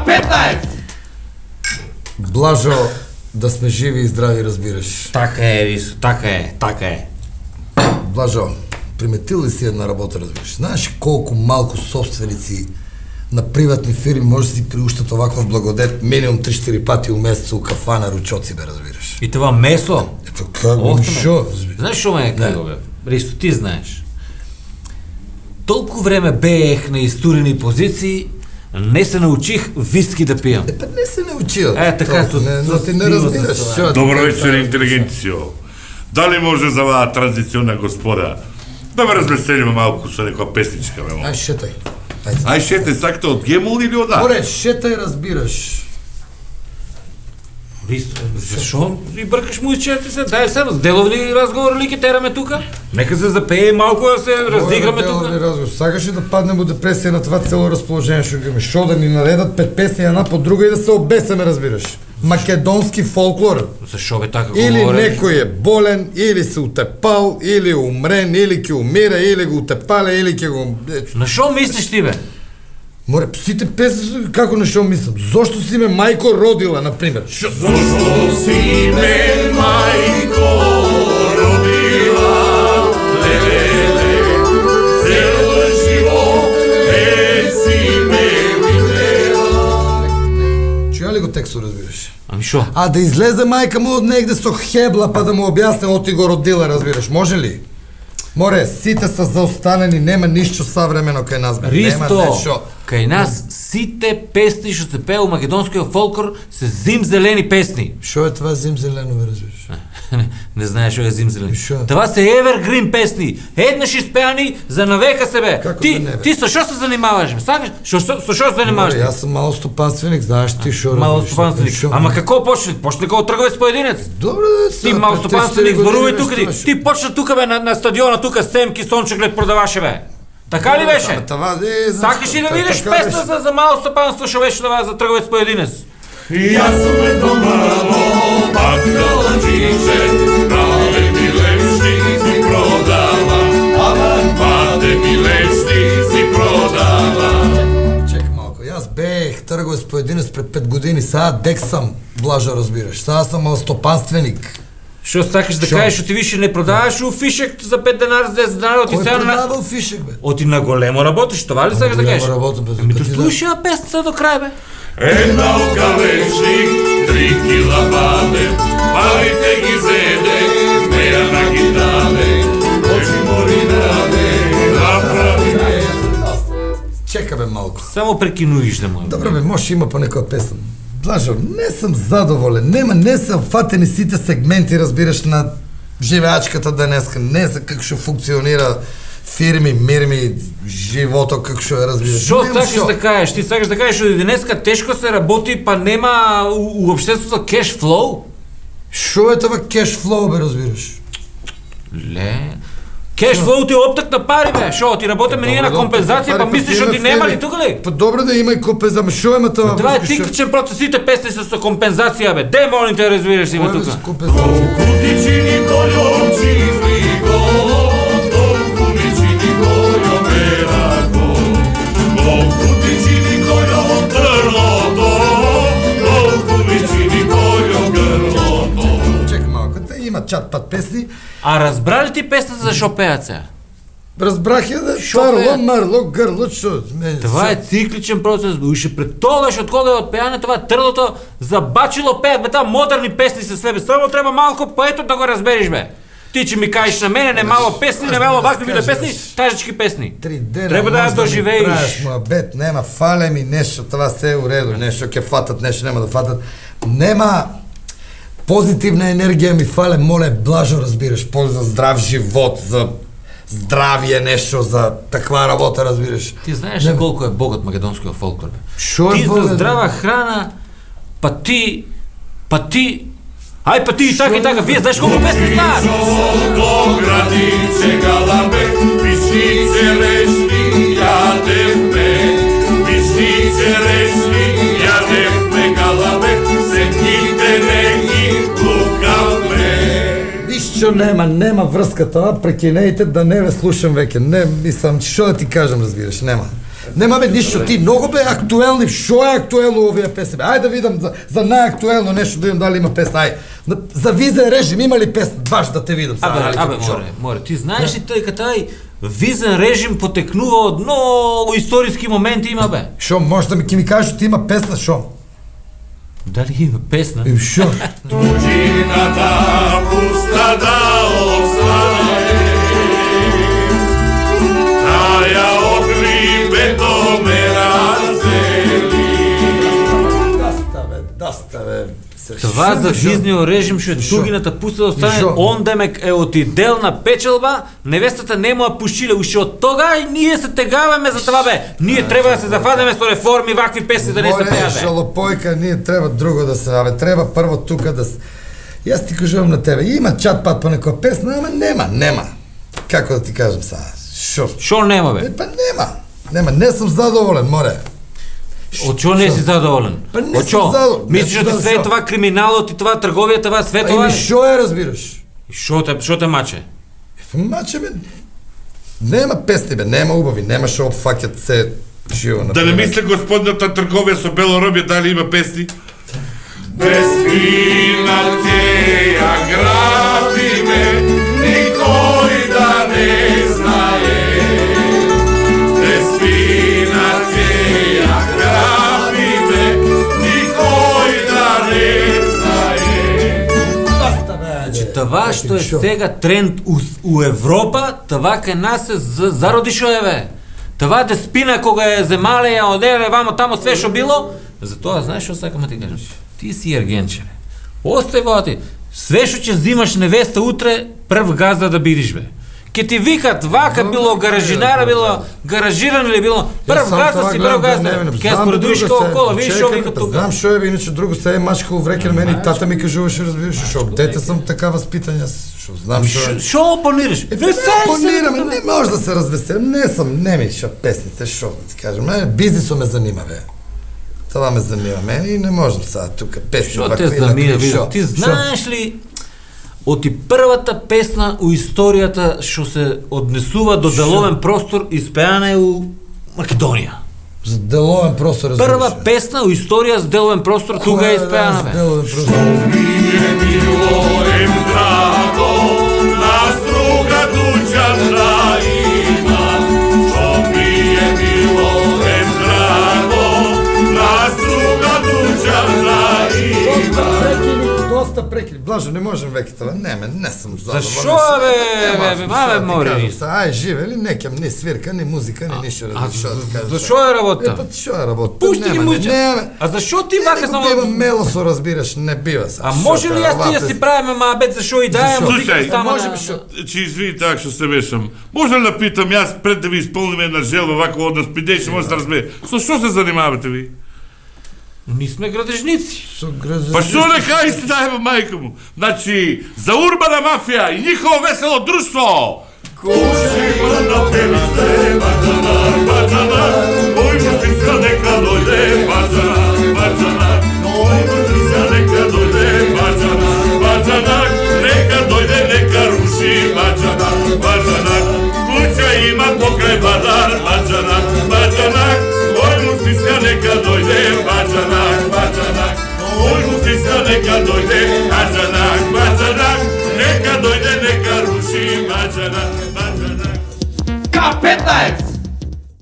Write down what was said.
15! Блажо, да сме живи и здрави, разбираш. Така е, Рисо, така е. Блажо, приметил ли си една работа, разбираш? Знаеш колко малко собственици на приватни фирми може да си приущат оваква в благодет минимум 3-4 пъти у месеца у кафана ручоци, бе, разбираш. И това месо? Ето как го шо? Знаеш шо ме е какво, бе? Рисо, ти знаеш. Толкова време беех на изтурени позиции, не се научих виски да пиям. Не се научил. Така, но ти не разбираш. Добро вечер, интелигенцио. Дали може за ова традиционна господа да ме развеселиме малко со некоја песничка, бе, Ай, шетай. Ај шете, сакате од Гемул или од А? Море, шетай, разбираш. Рисо, защо и бъркаш музичерите се? Дай сега, с деловни разговори ли ке тераме тука? Нека се запее малко да се разиграме тука. Сакаш ли да паднем от депресия на това цело разположение, ще ги шо да ни наредат 5 песни една по друга и да се обесаме, разбираш. Македонски фолклор. Защо бе така или говориш? некой е болен, или се утепал, или умрен, или ке умира, или го утепаля, или ке го... На шо мислиш ти, бе? Море, сите песни, како на шо мислам? Зошто си ме майко родила, например? Зошто си ме мајко родила, леле, цел живот си ме видела. Чуја ли го тексто, разбираш? Ами шо? А да излезе майка му од негде со хебла, па да му објасне оти го родила, разбираш, може ли? Море, сите са заостанени, нема ништо съвремено кај нас, бе. Нема Ристо, нешто. кај нас сите песни што се пее у македонскиот фолклор се зимзелени песни. Шо е това зим зелено, бе, разбираш? Не знаеш што е зимзелени. Шо? Това се evergreen песни. Еднаш испеани за навека себе. Како Ти, да не, бе? ти со што се занимаваш? Бе? Сакаш? Со што се занимаваш? Море, јас сум мало стопанственик, знаеш ти шо Мало разбираш? стопанственик. Шо? Ама како почне? Почне како трговец поединец. Добре, да Ти мал стопанственик, зборувај тука ти. Ти почна тука бе на стадиона тука семки сончеглед продаваше бе. Така ли беше? Сакаш ли да видиш песна за мало стопанство што беше това за трговец поединец? Јас сум домаво, бакалчиче, праве ми лешници продава, паде ми лешници продава. Чекай малко, јас бех трговец поединец пред 5 години, сега дек сам, Блажа, разбираш. Сега сам мал стопанственик. Што сакаш да кажеш, што ти више не продаваш у фишек за 5 денара, за 10 денара, оти Кој сега на... продавал фишек, бе? Оти на големо работиш, това ли сакаш да кажеш? Големо работам, бе. Ами то слушай песната до крај, бе. Една окалечник, 3 кила баде, парите ги зеде, меја на ги даде, очи мори даде, направи ме. Чека, бе, малко. Само прекинуиш да му. Добре, бе, може има по некоја песен. Блажо, не съм задоволен. Не са фатени сите сегменти, разбираш, на живеачката денеска. Не са как ще функционира фирми, мирми, живото, как ще разбираш. Шо сакаш да кажеш? Ти сакаш да кажеш, че денеска тежко се работи, па нема уобществото кеш флоу? Шо е това кеш флоу, бе, разбираш? Ле... Кеш флоу ти оптък на пари, бе! Шо, ти работиме ние на компензация, па мислиш, че ти нема ли тук ли? Па добре да има и компензация, шо има това? Това е цикличен процес, сите песни са с компензация, бе! Де молим те, разбираш, има тук? Кутичини колјочи излиго, толку ми чини којо мерако. Кутичини којо грлото, толку ми чини којо грлото. Чекай малко, те има чат-пат песни. А разбра ли ти песната за шо пеят сега? Разбрах я да Шо парло, пеят? марло, гърло, шо? Това е цикличен процес, бе. Уше пред това беше от кога е от пеяне, това е търлото забачило пеят, бе, там модерни песни със себе. Само трябва малко поето да го разбереш, бе. Ти, че ми кажеш на мене, не мало песни, не мало вакви вида песни, тажечки песни. 3 дена Трябва да я може ми доживееш. правиш муабет, нема, фале ми нещо, това се е уредо, нещо ке фатат, нещо няма да фатат. Нема позитивна енергия ми фале, моля, Блажо, разбираш, за здрав живот, за здравие нещо, за таква работа, разбираш. Ти знаеш ли колко е богат македонския фолклор, бе? Шо е Ти богат, за бе? здрава храна, ай, па ти и така, вие знаеш колко песни знаеш? До градице галабе, вишнице решни, ядевме. Вишнице решни, ядевме галабе, сетите не ги лукавме. Нищо нема връзка това, прекинейте да не ве слушам веќе. Не, мислам, шо да ти кажам, разбираш, нема. Нема бе ништо, ти многу бе актуелни, шо е актуелно овие песни бе? Ајде да видам за најактуелно нешто, да видам дали има песна, ај. За визен режим има ли песна? Баш да те видам сега. Абе, море, ти знаеш ли тъй като тај визен режим потекнува од многу историски моменти има бе? Шо, може да ми кажеш, ти има песна, шо? Дали има песна? Шо? Tuđiната пуста да остане, тая огрибето ме раздели. Доста бе. Това за визниот режим што тугината пуста да остане, он демек е отиделна печелба, невестата не му ја пушчиле, уште од тога и ние се тегаваме за това бе. Ние треба да се зафадеме со реформи, вакви песни да не се пеа бе. Шалопојка, ние треба друго да се, треба прво тука да се... Јас ти кажувам на тебе, има чат-пат по некоја песна, ама нема. Како да ти кажам сега? Шо нема бе? Па нема, не сум задоволен, море. Од чо не си задоволен? Па не Од сум чо? задоволен. Мислиш дека све това криминалот и това трговија, това све това? Еми шо е, разбираш? Шо те маче? Маче бе, нема песни бе, нема убави, нема шо опфаќат се живо на... Да не мисля господната трговија со Белоробија дали има песни? Без вина те ја грабиме, никој да не знае. Без вина те ја грабиме, никој да не знае. Значи, това што е сега тренд у Европа, това кај нас се зароди шо е бе. Това де спина кога е земале, ја оделе, вамо тамо све шо било. Затоа, знаеш што сакам да ти кажам? Ти си ергенче бе. Остај во ти. Све што ќе взимаш невеста утре, прв газда да бидиш бе. Ке ти викат, вака било гаражинара, било гаражирано или било, прв газда си, прв газда. Ке ја споредуиш кола, видиш шо вика тука. Знам шо е, иначе друго се е мачка увреке на мене и тата ми кажуваше, разбираш, шо дете сум така воспитан, јас шо знам шо е. Шо опонираш? Не опонираме, не може да се развеселам, не ми ша песните, шо да ти кажем, бизнисо ме занима бе. Това ме занима мене и не можам сега тука песни. Шо те занима, ти знаеш ли оти првата песна у историјата што се однесува до деловен простор испеана е у Македонија. За деловен простор, разбираш. Прва песна у историја за деловен простор тука е испеана бе. Деловен простор. Nije bilo em drago, nas druga dućana ima. Što mi je bilo em drago, nas druga dućana ima. Доста прекини. Блажо, не можем веќе това. Не сум задоволен. Зашо бе, маве мори? Ај, живе ли, некам ни свирка, ни музика, ни ништо. Зашо е работа? Па шо е работа? Пушти ги музика. А зашо ти вака само... Не бива мелосо, разбираш, не бива са. А може ли јас ти да си правиме мабет зашо и даја музика Слушај, само можем на... шо... Че извини так што се мешам. Може ли да питам јас пред да ви исполним една желба вако од нас пидејше може да разбере. Со што се занимавате ви? Ние сме градежници. Па што не кажи си дајме мајка му? Значи, за урбана мафија и нjihovo весело друштво! Кушима на певице, баджанар, баджанар, мој музика нека дојде, баджанар, баджанар, мој музика нека дојде, баджанар, баджанар, нека дојде, нека руши, баджанар, баджанар, куќа има покрај бадар, баджанар, баджанар, мој музика нека дојде, баджанар, баджанар, мој музика нека дојде, баджанар, баджанар, нека дојде, нека руши, баджанар, баджанар. K15